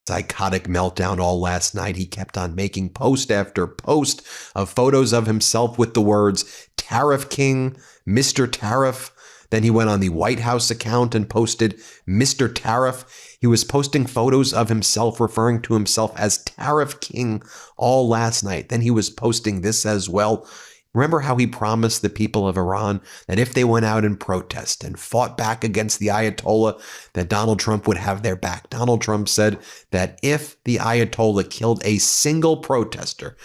psychotic meltdown all last night. He kept on making post after post of photos of himself with the words Tariff King, Mr. Tariff. Then he went on the White House account and posted Mr. Tariff. He was posting photos of himself referring to himself as Tariff King all last night. Then he was posting this as well. Remember how he promised the people of Iran that if they went out and protest and fought back against the Ayatollah, that Donald Trump would have their back. Donald Trump said that if the Ayatollah killed a single protester,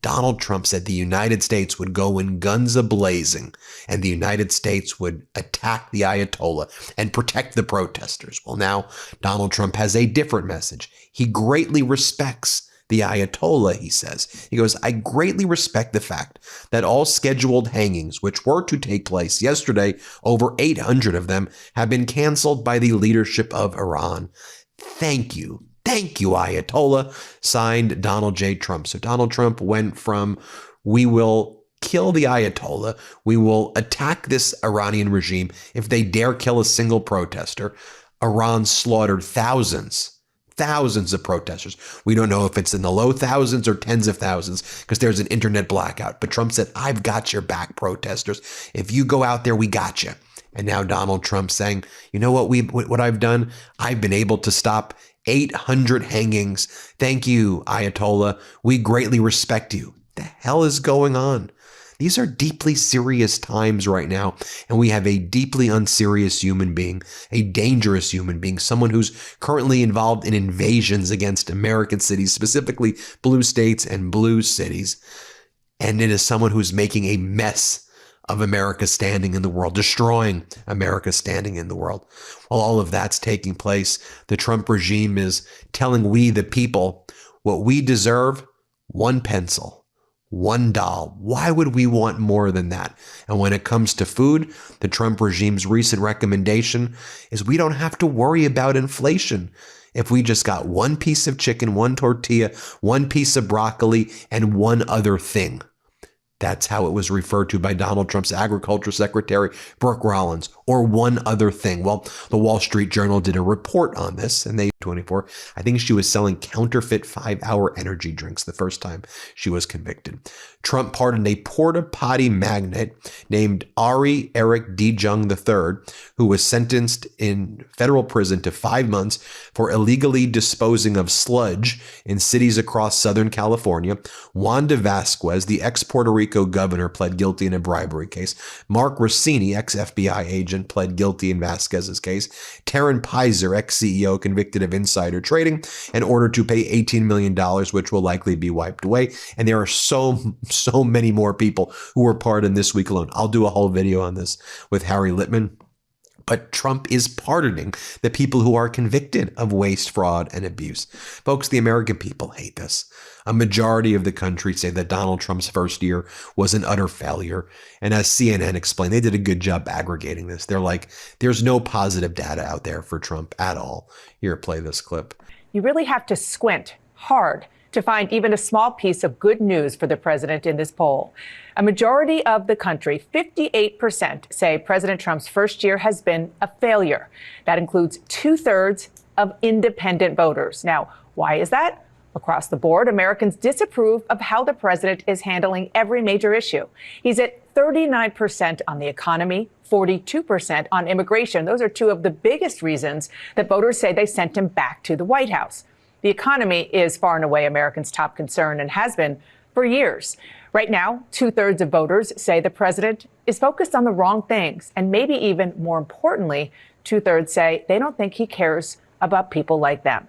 Donald Trump said the United States would go in guns a-blazing and the United States would attack the Ayatollah and protect the protesters. Well, now Donald Trump has a different message. He greatly respects the Ayatollah, he says. He goes, I greatly respect the fact that all scheduled hangings, which were to take place yesterday, over 800 of them, have been canceled by the leadership of Iran. Thank you. Thank you, Ayatollah. Signed, Donald J. Trump. So Donald Trump went from, we will kill the Ayatollah, we will attack this Iranian regime if they dare kill a single protester. Iran slaughtered thousands of protesters. We don't know if it's in the low thousands or tens of thousands because there's an internet blackout. But Trump said, I've got your back, protesters. If you go out there, we got you. And now Donald Trump saying, you know what I've done? I've been able to stop 800 hangings. Thank you, Ayatollah. We greatly respect you. The hell is going on? These are deeply serious times right now, and we have a deeply unserious human being, a dangerous human being, someone who's currently involved in invasions against American cities, specifically blue states and blue cities. And it is someone who's making a mess of America's standing in the world, destroying America's standing in the world. While all of that's taking place, the Trump regime is telling we, the people, what we deserve: one pencil. One doll. Why would we want more than that? And when it comes to food, the Trump regime's recent recommendation is we don't have to worry about inflation. If we just got one piece of chicken, one tortilla, one piece of broccoli, and one other thing. That's how it was referred to by Donald Trump's agriculture secretary, Brooke Rollins, or one other thing. Well, the Wall Street Journal did a report on this, and they 24. I think she was selling counterfeit 5-hour energy drinks the first time she was convicted. Trump pardoned a porta potty magnate named Ari Eric D. Jung III, who was sentenced in federal prison to 5 months for illegally disposing of sludge in cities across Southern California. Wanda Vasquez, the ex-Puerto Rico governor, pled guilty in a bribery case. Mark Rossini, ex-FBI agent, pled guilty in Vasquez's case. Taryn Pizer, ex-CEO, convicted of insider trading and ordered to pay $18 million, which will likely be wiped away. And there are so many more people who were pardoned this week alone. I'll do a whole video on this with Harry Littman. But Trump is pardoning the people who are convicted of waste, fraud, and abuse. Folks, the American people hate this. A majority of the country say that Donald Trump's first year was an utter failure. And as CNN explained, they did a good job aggregating this. They're like, there's no positive data out there for Trump at all. Here, play this clip. You really have to squint hard to find even a small piece of good news for the president in this poll. A majority of the country, 58%, say President Trump's first year has been a failure. That includes 2/3 of independent voters. Now, why is that? Across the board, Americans disapprove of how the president is handling every major issue. He's at 39% on the economy, 42% on immigration. Those are two of the biggest reasons that voters say they sent him back to the White House. The economy is far and away Americans' top concern and has been for years. Right now, 2/3 of voters say the president is focused on the wrong things. And maybe even more importantly, 2/3 say they don't think he cares about people like them.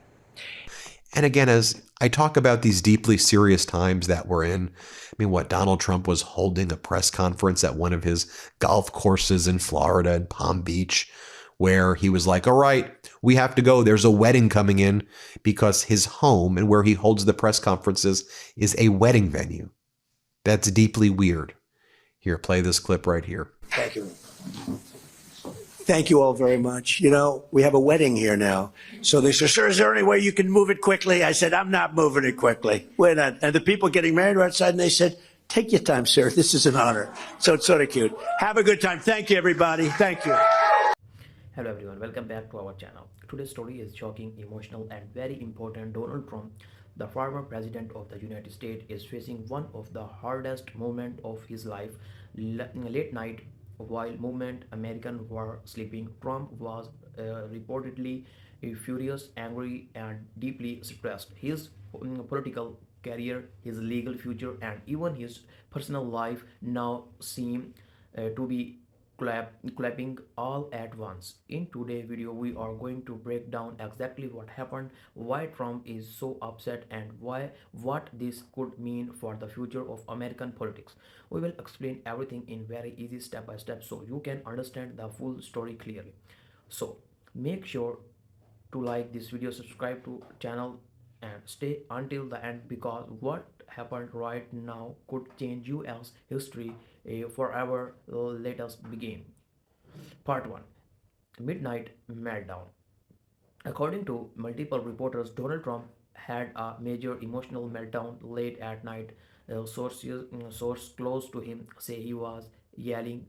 And again, as I talk about these deeply serious times that we're in, I mean, Donald Trump was holding a press conference at one of his golf courses in Florida and Palm Beach, where he was like, all right, we have to go. There's a wedding coming in, because his home and where he holds the press conferences is a wedding venue. That's deeply weird. Here, play this clip right here. Thank you. Thank you all very much. You know, we have a wedding here now. So they said, sir, is there any way you can move it quickly? I said, I'm not moving it quickly. We're not. And the people getting married were outside, and they said, take your time, sir. This is an honor. So it's sort of cute. Have a good time. Thank you, everybody. Thank you. Hello everyone, welcome back to our channel. Today's story is shocking, emotional, and very important. Donald Trump, the former president of the United States, is facing one of the hardest moments of his life. Late night, while movement Americans were sleeping, Trump was reportedly furious, angry, and deeply stressed. His political career, his legal future, and even his personal life now seem to be clapping all at once. In today's video, we are going to break down exactly what happened, why Trump is so upset, and what this could mean for the future of American politics. We will explain everything in very easy step by step so you can understand the full story clearly. So make sure to like this video, subscribe to channel, and stay until the end because what happened right now could change US history forever. Let us begin. Part 1. Midnight Meltdown. According to multiple reporters, Donald Trump had a major emotional meltdown late at night. Source close to him say he was yelling,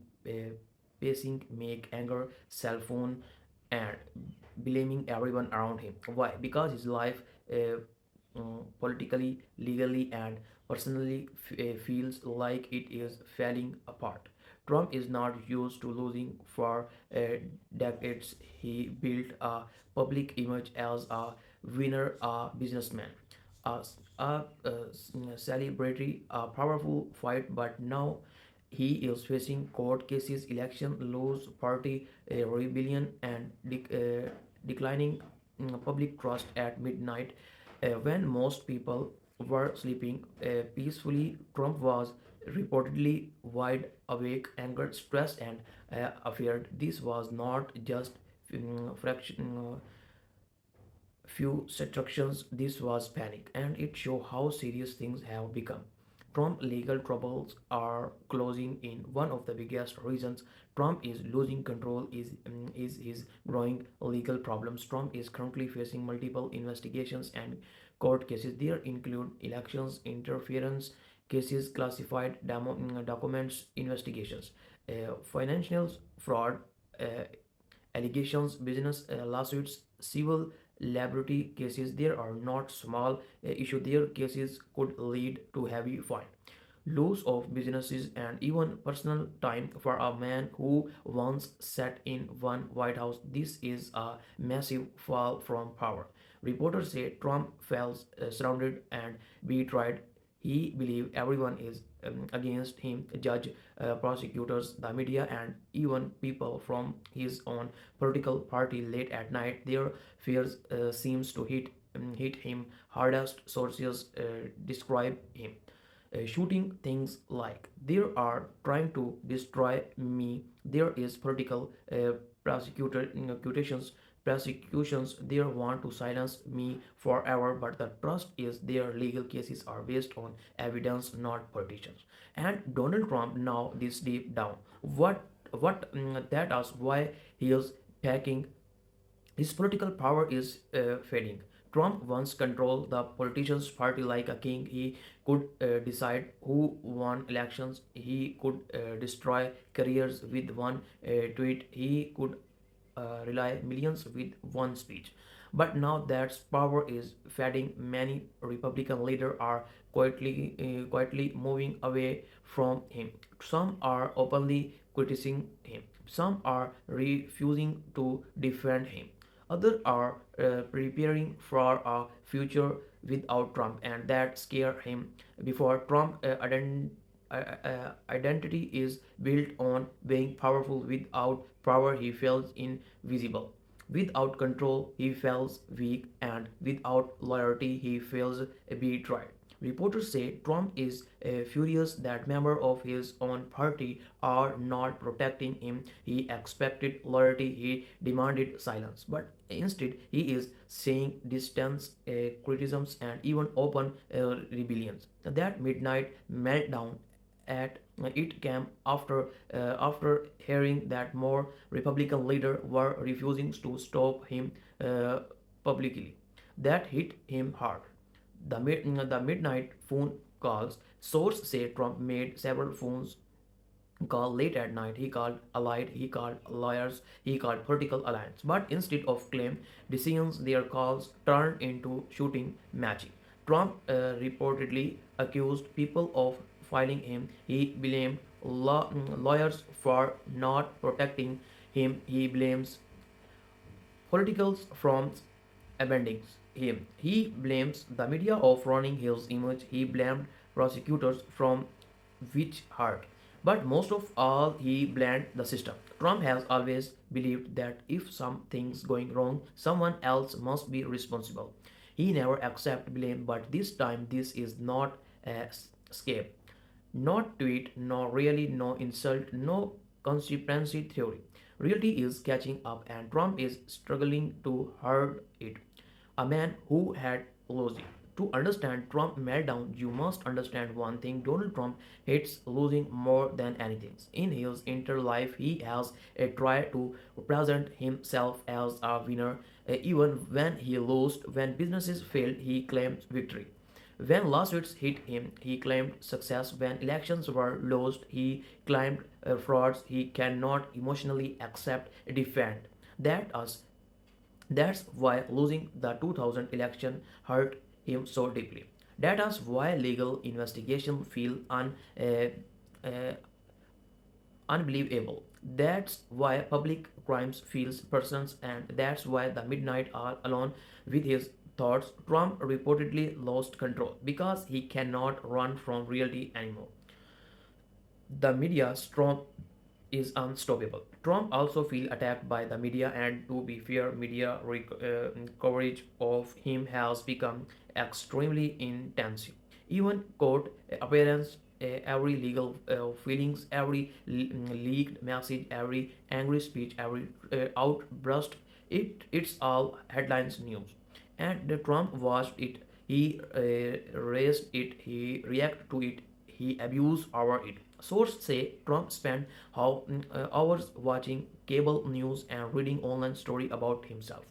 pacing, make anger, cell phone, and blaming everyone around him. Why? Because his life, politically, legally, and personally, feels like it is falling apart. Trump is not used to losing for decades. He built a public image as a winner, a businessman, a, a celebrity, a powerful fight, but now he is facing court cases, election loss, party rebellion, and declining public trust at midnight. When most people were sleeping peacefully, Trump was reportedly wide awake, angered, stressed, and afraid. This was not just few instructions. This was panic, and it showed how serious things have become. Trump legal troubles are closing in. One of the biggest reasons Trump is losing control is his growing legal problems. Trump is currently facing multiple investigations and court cases. There include elections interference cases, classified documents investigations, financial fraud allegations, business lawsuits, civil liability cases. There are not small issue. Their cases could lead to heavy fine, loss of businesses, and even personal time for a man who once sat in one White House. This is a massive fall from power. Reporters say Trump felt surrounded and betrayed. He believes everyone is against him, judge, prosecutors, the media, and even people from his own political party. Late at night, their fears seems to hit him hardest. Sources describe him shooting things like, "They are trying to destroy me." There is political prosecutions. They want to silence me forever, but the trust is their legal cases are based on evidence, not politicians. And Donald Trump now this deep down. What that is why he is packing his political power is fading. Trump once controlled the politicians' party like a king. He could decide who won elections. He could destroy careers with one tweet. He could rely millions with one speech. But now that power is fading, many Republican leaders are quietly moving away from him. Some are openly criticizing him. Some are refusing to defend him. Others are preparing for a future without Trump, and that scare him. Before Trump identity is built on being powerful. Without power, he feels invisible. Without control, he feels weak, and without loyalty, he feels betrayed. Reporters say Trump is furious that members of his own party are not protecting him. He expected loyalty, he demanded silence, but instead he is saying distance, criticisms, and even open rebellions. That midnight meltdown at it came after hearing that more Republican leaders were refusing to stop him publicly. That hit him hard. The midnight phone calls. Sources say Trump made several call late at night. He called allied, he called lawyers, he called political alliance. But instead of claim decisions, their calls turned into shooting matching. Trump reportedly accused people of filing him. He blamed lawyers for not protecting him. He blames politicals from abandoning him. He blames the media of running his image. He blamed prosecutors from witch hunt. But most of all, he blamed the system. Trump has always believed that if something's going wrong, someone else must be responsible. He never accepted blame, but this time this is not a escape. Not tweet, no really, no insult, no conspiracy theory. Reality is catching up, and Trump is struggling to herd it. A man who had losing. To understand Trump meltdown, you must understand one thing: Donald Trump hates losing more than anything. In his entire life, he has tried to present himself as a winner. Even when he lost, when businesses failed, he claimed victory. When lawsuits hit him, he claimed success. When elections were lost, he claimed frauds. He cannot emotionally accept defeat. That us that's why losing the 2000 election hurt him so deeply. That is why legal investigation feel uh, unbelievable. That's why public crimes feels persons, and that's why the midnight are alone with his thoughts. Trump reportedly lost control because he cannot run from reality anymore. The media storm is unstoppable. Trump also feel attacked by the media, and to be fair, media coverage of him has become extremely intensive. Even court appearance, every legal feelings, every leaked message, every angry speech, every outburst, it's all headlines news. And the Trump watched it, he raised it, he reacted to it, he abused over it. Sources say Trump spent hours watching cable news and reading online story about himself.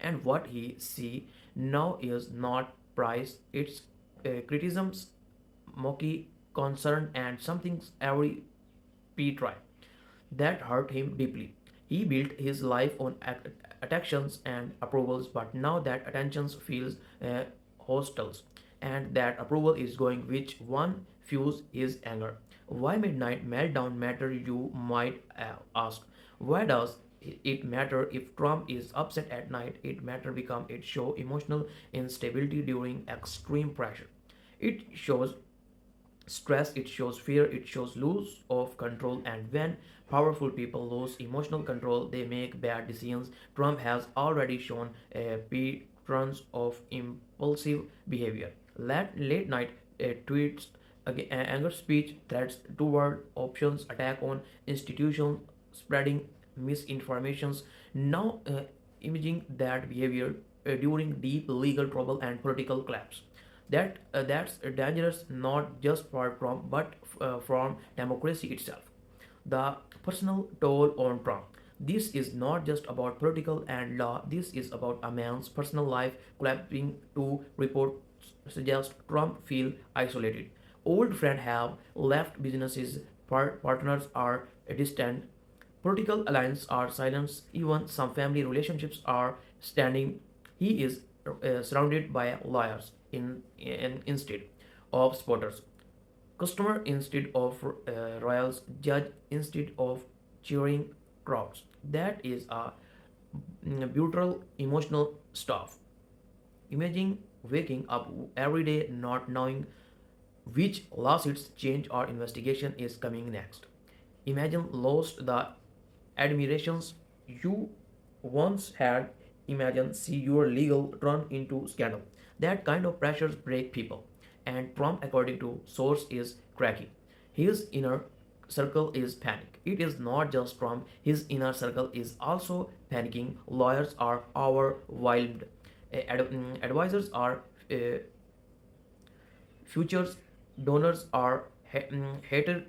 And what he see now is not price, it's criticisms, mockery, concern, and something every try that hurt him deeply. He built his life on attentions and approvals, but now that attentions feels hostile, and that approval is going. Which one fuels his anger? Why midnight meltdown matter? You might ask. Why does it matter if Trump is upset at night? It matter become it show emotional instability during extreme pressure. It shows stress, it shows fear, it shows loss of control, and when powerful people lose emotional control, they make bad decisions. Trump has already shown patterns of impulsive behavior. Late night tweets, anger speech, threats toward options, attack on institutions, spreading misinformations. Now, imaging that behavior during deep legal trouble and political collapse. That's dangerous not just for Trump but from democracy itself. The personal toll on Trump. This is not just about political and law. This is about a man's personal life collapsing. To report suggest Trump feel isolated. Old friends have left, businesses partners are distant, political alliances are silenced, even some family relationships are standing. He is surrounded by lawyers instead of supporters, customer instead of royals, judge instead of cheering crowds. That is a brutal emotional stuff. Imagine waking up every day not knowing which lawsuits, change, or investigation is coming next. Imagine lost the admirations you once had. Imagine see your legal turn into scandal. That kind of pressures break people. And Trump, according to source, is cracking. His inner circle is panic. It is not just Trump. His inner circle is also panicking. Lawyers are overwhelmed. Advisors are futures, donors are hated,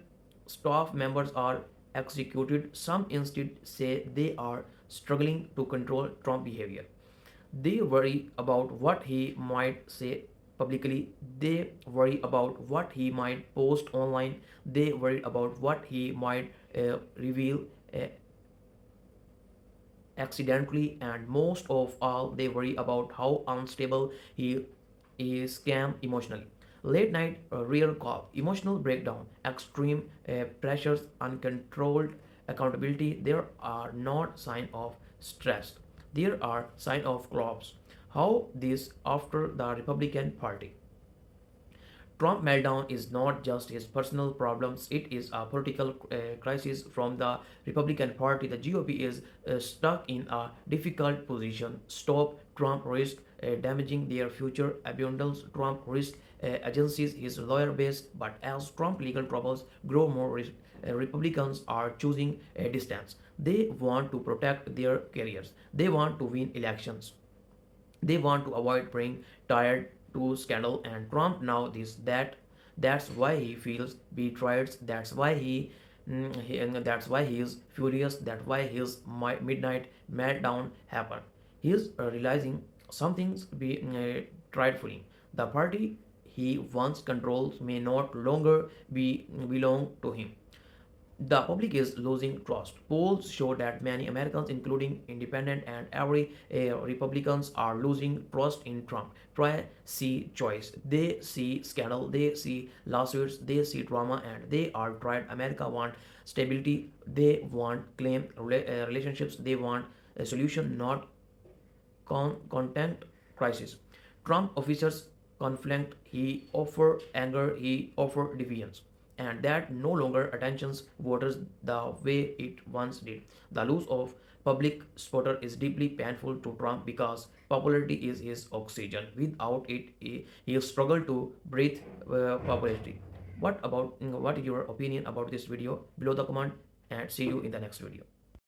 staff members are executed. Some instead say they are struggling to control Trump behavior. They worry about what he might say publicly. They worry about what he might post online. They worry about what he might reveal accidentally, and most of all, they worry about how unstable he is scam emotionally. Late night real call, emotional breakdown, extreme pressures, uncontrolled accountability. There are not sign of stress. There are sign of collapse. How this after the Republican Party? Trump meltdown is not just his personal problems, it is a political crisis from the Republican Party. The GOP is stuck in a difficult position. Stop Trump risk damaging their future. Abundance Trump risk agencies his lawyer base. But as Trump legal troubles grow more, Republicans are choosing a distance. They want to protect their careers. They want to win elections. They want to avoid being tired to scandal, and Trump now this that's why he feels betrayed. That's why that's why he is furious. That's why his midnight meltdown happened. He is realizing something's be trifling. The party he once controls may not longer be belong to him. The public is losing trust. Polls show that many Americans, including independent and every Republicans, are losing trust in Trump. Try see choice. They see scandal. They see lawsuits. They see drama, and they are tired. America want stability. They want claim relationships. They want a solution, not content crisis. Trump officers conflict, he offer anger, he offer defiance. And that no longer attentions voters the way it once did. The loss of public spotter is deeply painful to Trump because popularity is his oxygen. Without it, he struggle to breathe popularity. What is your opinion about this video? Below the comment and see you in the next video.